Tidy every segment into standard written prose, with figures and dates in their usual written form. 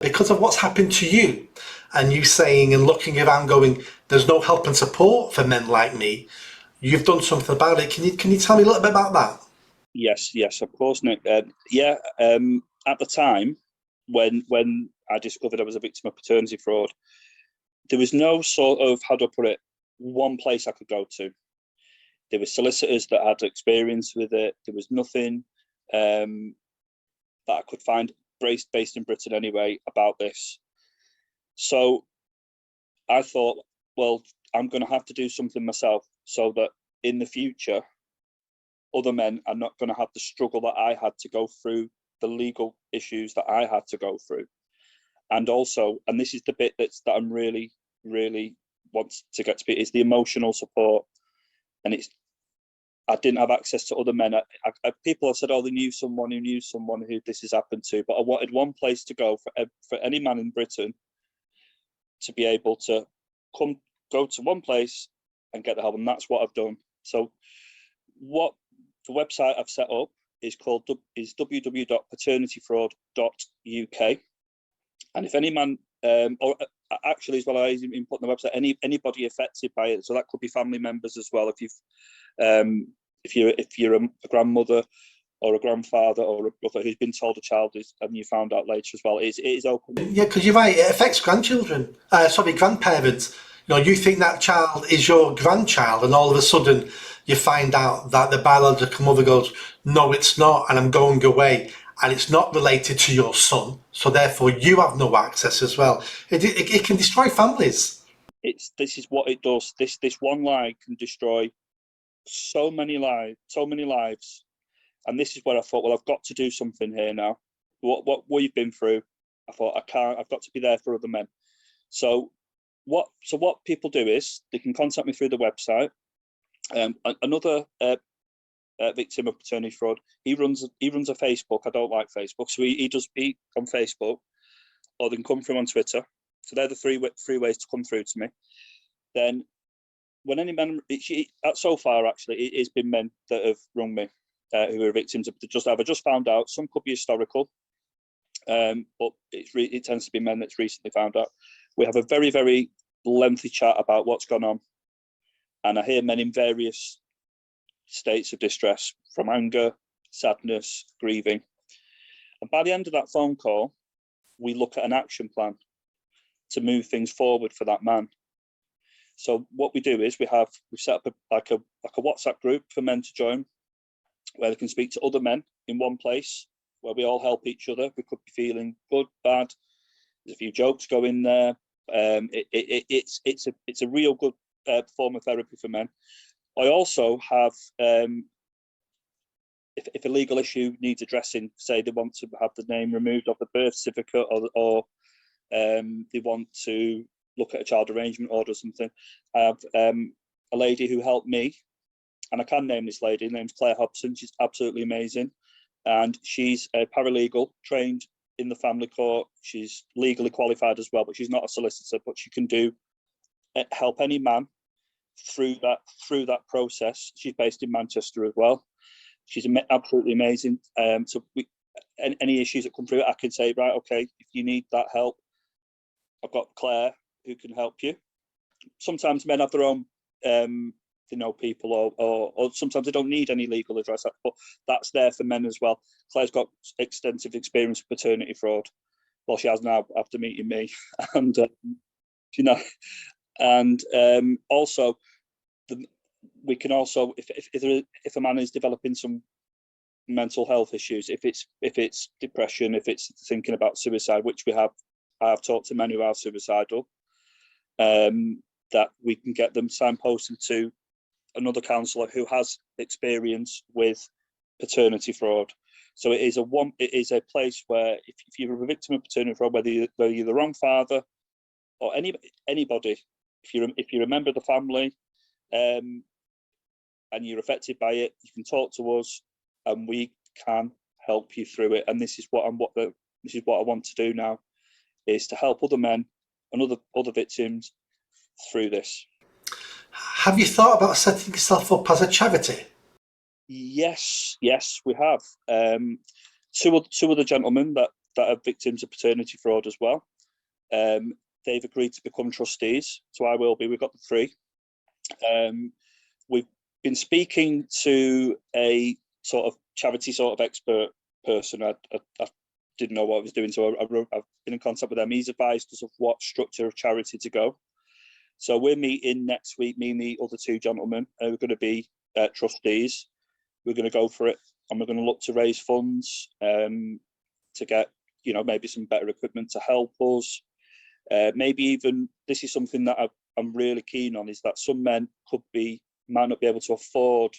because of what's happened to you, and you saying and looking around going, there's no help and support for men like me. You've done something about it. Can you tell me a little bit about that? Yes, of course, Nick. At the time when I discovered I was a victim of paternity fraud, there was no sort of, how do I put it, one place I could go to. There were solicitors that had experience with it. There was nothing that I could find based in Britain anyway about this. So I thought, well, I'm going to have to do something myself so that in the future, other men are not going to have the struggle that I had to go through, the legal issues that I had to go through. And also, and this is the bit that I'm really, really want to get to be, is the emotional support. And I didn't have access to other men. People have said, oh, they knew someone who this has happened to, but I wanted one place to go for any man in Britain to be able to go to one place and get the help, and that's what I've done. So what the website I've set up is www.paternityfraud.uk, and if any man, or actually as well, I even put on the website anybody affected by it. So that could be family members as well. If you're a grandmother or a grandfather or a brother who's been told a child is, and you found out later as well, it is open. Yeah, because you're right. It affects grandparents. You think that child is your grandchild, and all of a sudden you find out that the biological mother goes, "No, it's not," and I'm going away, and it's not related to your son. So therefore, you have no access as well. It can destroy families. This is what it does. This one lie can destroy so many lives. And this is where I thought, well, I've got to do something here now. What we've been through, I thought I've got to be there for other men. So what people do is they can contact me through the website. Another victim of paternity fraud, he runs a Facebook. I don't like Facebook, so he does be on Facebook, or they can come through on Twitter. So they're the three ways to come through to me. Then when any men, so far actually, it has been men that have rung me who are victims of I've just found out. Some could be historical, but it tends to be men that's recently found out. We have a very, very lengthy chat about what's gone on, and I hear men in various states of distress, from anger, sadness, grieving. And by the end of that phone call, we look at an action plan to move things forward for that man. So what we do is we've set up a WhatsApp group for men to join, where they can speak to other men in one place, where we all help each other. We could be feeling good, bad. There's a few jokes going there. It's a real good form of therapy for men. I also have, if a legal issue needs addressing, say they want to have the name removed off the birth certificate, or they want to look at a child arrangement order or something, I have a lady who helped me, and I can name this lady. Her name's Claire Hobson. She's absolutely amazing, and she's a paralegal trained in the family court. She's legally qualified as well, but she's not a solicitor. But she can help any man through that process. She's based in Manchester as well. She's absolutely amazing. So any issues that come through, I can say, right, okay, if you need that help, I've got Claire who can help you. Sometimes men have their own, they know people, or sometimes they don't need any legal advice, but that's there for men as well. Claire's got extensive experience with paternity fraud. Well, she has now after meeting me, and also we can also, if a man is developing some mental health issues, if it's depression, if it's thinking about suicide, which I have talked to men who are suicidal, that we can get them signposted to another counsellor who has experience with paternity fraud. So it is a place where if you're a victim of paternity fraud, whether you're the wrong father or anybody, if you're a member of the family, and you're affected by it, you can talk to us, and we can help you through it. And this is what I want to do now, is to help other men and other victims through this. Have you thought about setting yourself up as a charity? Yes, we have. Two other gentlemen that that are victims of paternity fraud as well. They've agreed to become trustees, so I will be. We've got the three. We've been speaking to a sort of charity sort of expert person. I didn't know what I was doing, so I've been in contact with them. He's advised us of what structure of charity to go. So we're meeting next week, me and the other two gentlemen. We're going to be trustees. We're going to go for it, and we're going to look to raise funds to get, maybe some better equipment to help us. Maybe even, this is something that I'm really keen on, is that some men might not be able to afford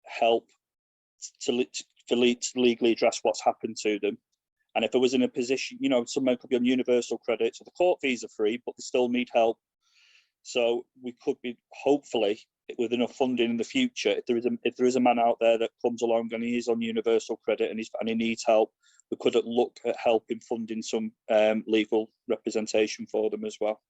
help to legally address what's happened to them. And if I was in a position, some men could be on universal credit, so the court fees are free, but they still need help. So we could be, hopefully, with enough funding in the future, if there is a man out there that comes along and he is on universal credit and he needs help, we could look at helping funding some legal representation for them as well.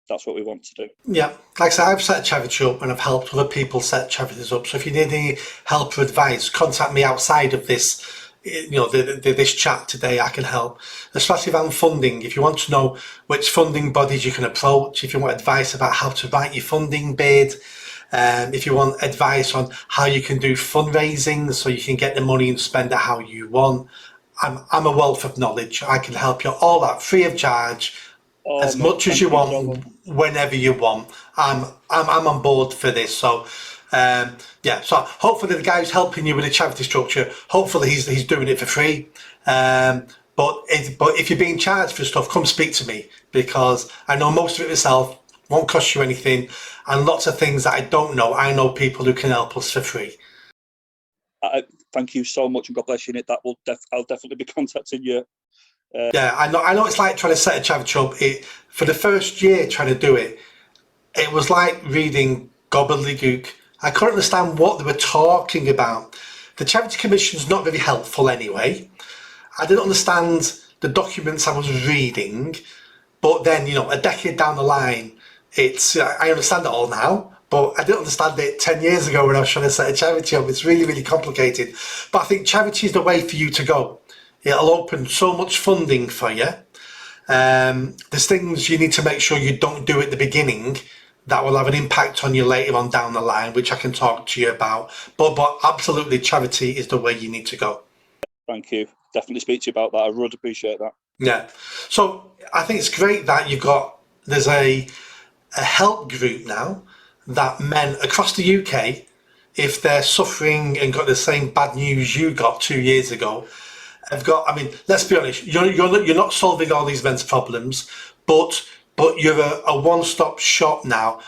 That's what we want to do. Yeah, like I said, I've set a charity up and I've helped other people set charities up. So if you need any help or advice, contact me outside of this, this chat today. I can help, especially around funding. If you want to know which funding bodies you can approach, if you want advice about how to write your funding bid, if you want advice on how you can do fundraising so you can get the money and spend it how you want, I'm a wealth of knowledge. I can help you all that free of charge, as much as you want, whenever you want. I'm on board for this. So so hopefully the guy who's helping you with the charity structure, hopefully he's doing it for free. But if you're being charged for stuff, come speak to me, because I know most of it myself. Won't cost you anything, and lots of things that I don't know, I know people who can help us for free. Thank you so much, and God bless you, Nick. I'll definitely be contacting you. Yeah, I know it's like trying to set a charity up. For the first year trying to do it, it was like reading gobbledygook. I couldn't understand what they were talking about. The Charity Commission's not very helpful anyway. I didn't understand the documents I was reading, but then, a decade down the line, I understand it all now, but I didn't understand it 10 years ago when I was trying to set a charity up. It's really, really complicated. But I think charity is the way for you to go. It'll open so much funding for you. There's things you need to make sure you don't do at the beginning that will have an impact on you later on down the line, which I can talk to you about. But absolutely, charity is the way you need to go. Thank you. Definitely speak to you about that. I would appreciate that. Yeah. So I think it's great that there's a help group now that men across the UK, if they're suffering and got the same bad news you got 2 years ago, have got. I mean, let's be honest. You're not solving all these men's problems, but you're a one-stop shop now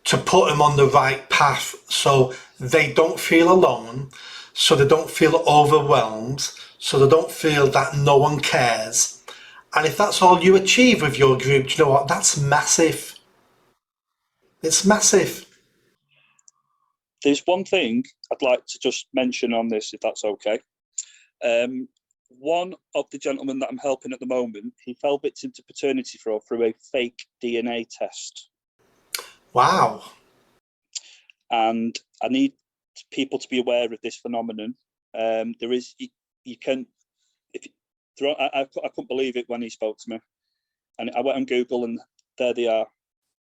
to put them on the right path, so they don't feel alone, so they don't feel overwhelmed, so they don't feel that no one cares. And if that's all you achieve with your group, do you know what? That's massive. It's massive. There's one thing I'd like to just mention on this, if that's okay. One of the gentlemen that I'm helping at the moment, he fell victim to paternity fraud through a fake DNA test. Wow. And I need people to be aware of this phenomenon. I couldn't believe it when he spoke to me. And I went on Google and there they are.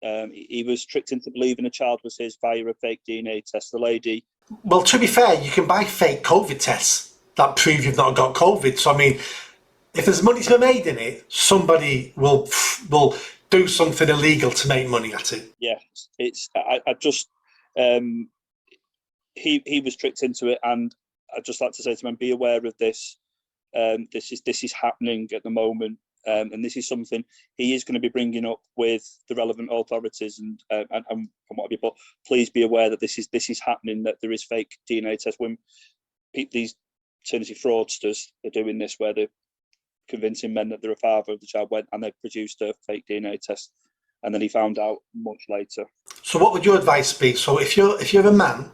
He was tricked into believing a child was his via a fake DNA test. The lady. Well, to be fair, you can buy fake COVID tests that prove you've not got COVID. So, I mean, if there's money to be made in it, somebody will do something illegal to make money at it. Yeah, he was tricked into it, and I'd just like to say to him, be aware of this. This is happening at the moment. And this is something he is going to be bringing up with the relevant authorities and what have you. But please be aware that this is happening. That there is fake DNA tests. When these paternity fraudsters are doing this, where they're convincing men that they're a father of the child, and they produced a fake DNA test, and then he found out much later. So, what would your advice be? So, if you're a man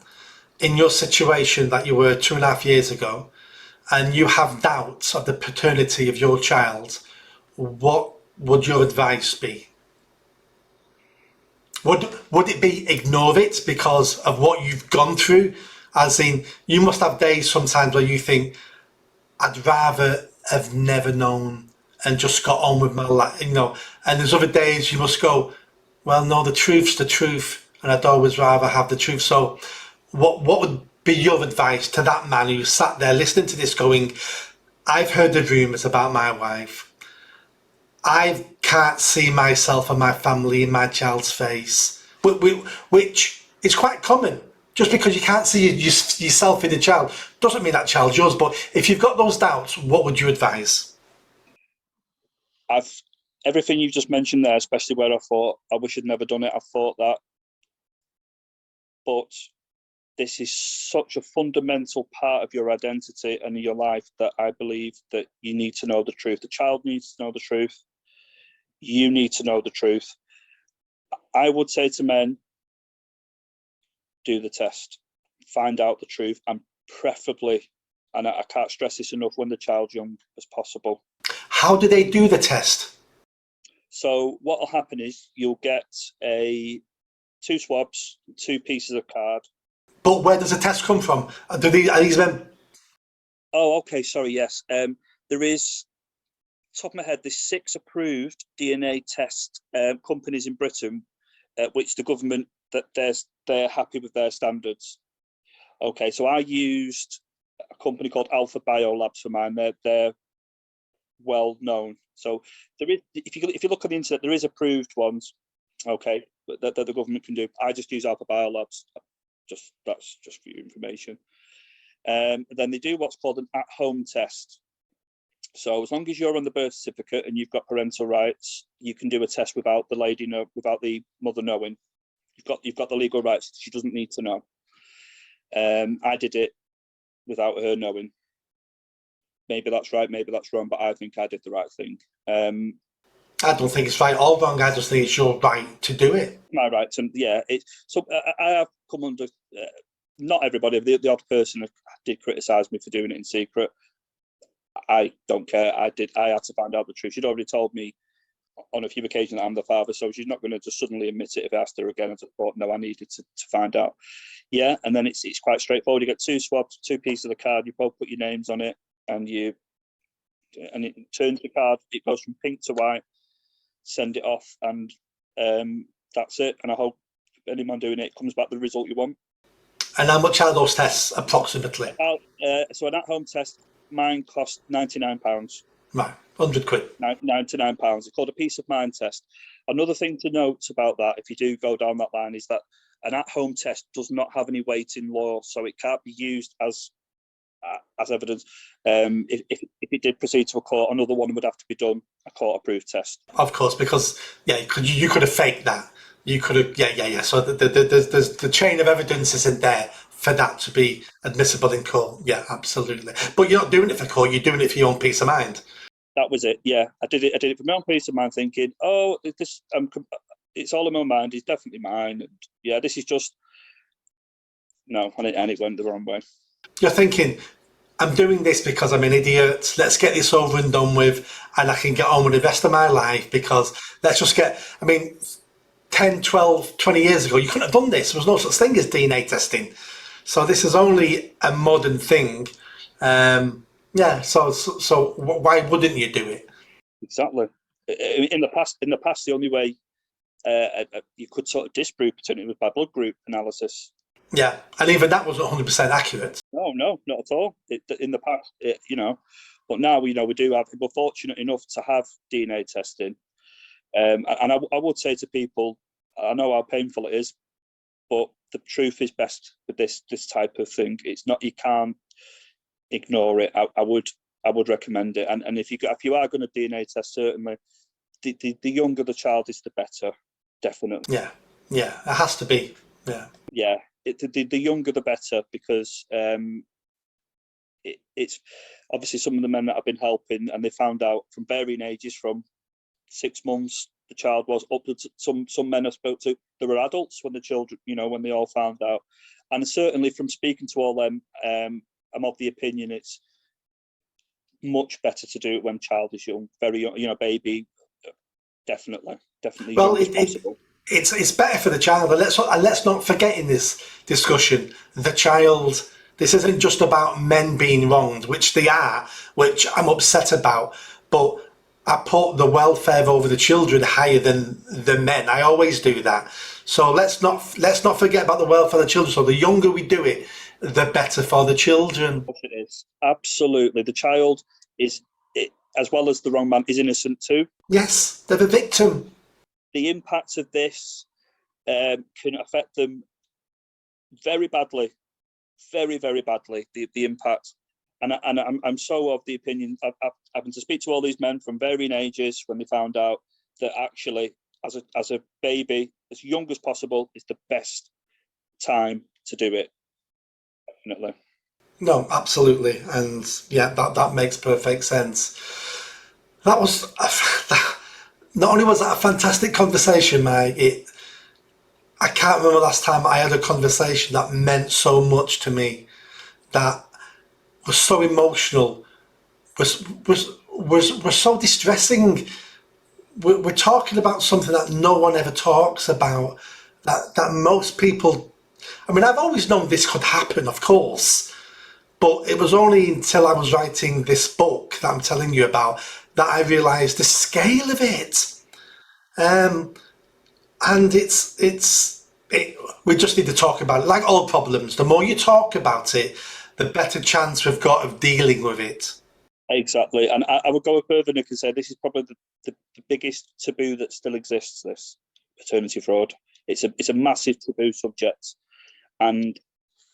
in your situation that you were 2.5 years ago, and you have doubts of the paternity of your child, what would your advice be? Would it be ignore it because of what you've gone through? As in, you must have days sometimes where you think, I'd rather have never known and just got on with my life, you know. And there's other days you must go, well, no, the truth's the truth, and I'd always rather have the truth. So, what would be your advice to that man who sat there listening to this, going, I've heard the rumours about my wife. I can't see myself and my family in my child's face, which is quite common. Just because you can't see yourself in a child doesn't mean that child's yours. But if you've got those doubts, what would you advise? I've everything you've just mentioned there, especially where I thought I wish I'd never done it. I thought that, but this is such a fundamental part of your identity and your life that I believe that you need to know the truth. The child needs to know the truth. You need to know the truth. I would say to men, do the test, find out the truth, and preferably, and I can't stress this enough, when the child's young as possible. How do they do the test? So what will happen is you'll get two swabs, two pieces of card. But where does the test come from? Are these men? Oh, okay, sorry, yes. There is, top of my head, there's 6 approved DNA test companies in Britain, which the government, that they're happy with their standards. Okay, so I used a company called Alpha Biolabs for mine. They're well known. So there is, if you look on the internet, there is approved ones. Okay, that the government can do. I just use Alpha Biolabs. That's just for your information. Then they do what's called an at-home test. So as long as you're on the birth certificate and you've got parental rights, you can do a test without the mother knowing. You've got the legal rights. She doesn't need to know. I did it without her knowing. Maybe that's right, maybe that's wrong, but I think I did the right thing. I don't think it's right or wrong. I just think it's your right to do it. My rights, and yeah, I have come under. Not everybody. The odd person did criticise me for doing it in secret. I don't care. I had to find out the truth. She'd already told me on a few occasions that I'm the father, so she's not going to just suddenly admit it if I asked her again. I just thought, no, I needed to find out. Yeah, and then it's quite straightforward. You get 2 swabs, 2 pieces of the card. You both put your names on it, and it turns the card. It goes from pink to white. Send it off, and that's it. And I hope anyone doing it comes back the result you want. And how much are those tests approximately? So an at-home test, mine cost £99. Right, £100. £99. It's called a peace of mind test. Another thing to note about that, if you do go down that line, is that an at-home test does not have any weight in law, so it can't be used as evidence. If it did proceed to a court, another one would have to be done, a court-approved test. Of course, because you could have faked that. You could have, yeah. So the chain of evidence isn't there for that to be admissible in court. Yeah, absolutely. But you're not doing it for court. You're doing it for your own peace of mind. That was it. Yeah, I did it for my own peace of mind, thinking, oh, it's all in my mind. It's definitely mine. And yeah, this is just no, and it went the wrong way. You're thinking, I'm doing this because I'm an idiot. Let's get this over and done with, and I can get on with the rest of my life, because let's just get, 10, 12, 20 years ago, you couldn't have done this. There was no such thing as DNA testing. So this is only a modern thing. So why wouldn't you do it? Exactly. In the past, the only way you could sort of disprove paternity was by blood group analysis. Yeah, and even that wasn't 100% accurate. No, not at all. In the past, but now we do have. We're fortunate enough to have DNA testing, and I would say to people, I know how painful it is, but the truth is best with this type of thing. It's not, you can't ignore it. I would recommend it, and if you are going to DNA test, certainly the younger the child is, the better. Definitely. Yeah, it has to be. Yeah. The younger the better, because it's obviously some of the men that I've been helping, and they found out from varying ages, from 6 months the child was, up to some men I spoke to, they were adults when the children, when they all found out. And certainly from speaking to all them, I'm of the opinion it's much better to do it when child is young, very young, baby. Definitely. Well, it's better for the child, and let's not forget in this discussion, the child This isn't just about men being wronged, which they are, which I'm upset about, but I put the welfare over the children higher than the men. I always do that. So let's not forget about the welfare of the children. So the younger we do it, the better for the children. Of course it is. Absolutely. The child is, as well as the wrong man, is innocent too. Yes, they're the victim. The impact of this can affect them very badly, very, very badly. The impact, and I'm so of the opinion of having to speak to all these men from varying ages when they found out that actually, as a baby, as young as possible, is the best time to do it. Definitely. No, absolutely, and yeah, that makes perfect sense. That was not only was that a fantastic conversation, mate. I can't remember last time I had a conversation that meant so much to me, that was so emotional, was so distressing. We're talking about something that no one ever talks about, that most people. I mean, I've always known this could happen, of course, but it was only until I was writing this book that I'm telling you about that I realised the scale of it. And we just need to talk about it. Like all problems, the more you talk about it, the better chance we've got of dealing with it. Exactly, and I would go further, Nick, and say this is probably the biggest taboo that still exists. This paternity fraud. It's a massive taboo subject, and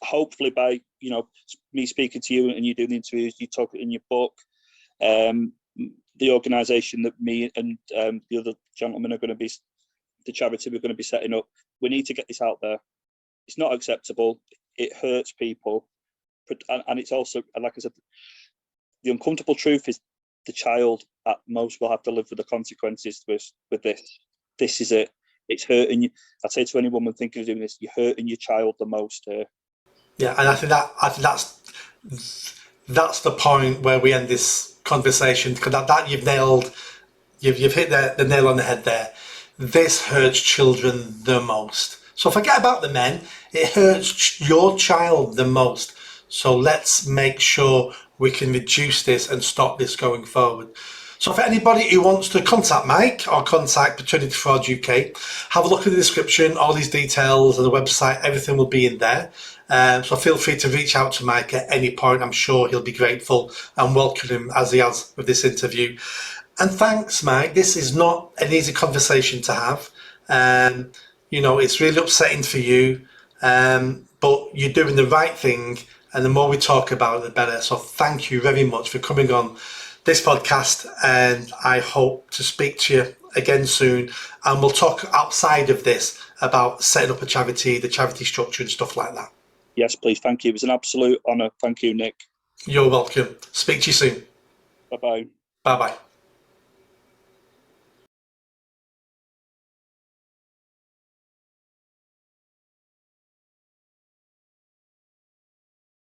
hopefully by me speaking to you and you doing the interviews, you talk in your book, the organisation that me and the other gentlemen are going to be, the charity we're going to be setting up, we need to get this out there. It's not acceptable. It hurts people, and it's also, like I said, the uncomfortable truth is the child at most will have to live with the consequences with this. This is it. It's hurting you. I'd say to any woman thinking of doing this, you're hurting your child the most here. Yeah, and I think that's the point where we end this conversation, because that you've nailed, you've hit the nail on the head there. This hurts children the most. So forget about the men. It hurts your child the most. So let's make sure we can reduce this and stop this going forward. So for anybody who wants to contact Mike or contact Paternity Fraud UK, have a look at the description, all these details and the website, everything will be in there. So feel free to reach out to Mike at any point. I'm sure he'll be grateful and welcome him as he has with this interview. And thanks, Mike. This is not an easy conversation to have. It's really upsetting for you, but you're doing the right thing. And the more we talk about it, the better. So thank you very much for coming on this podcast. And I hope to speak to you again soon. And we'll talk outside of this about setting up a charity, the charity structure and stuff like that. Yes, please. Thank you. It was an absolute honour. Thank you, Nick. You're welcome. Speak to you soon. Bye-bye. Bye-bye.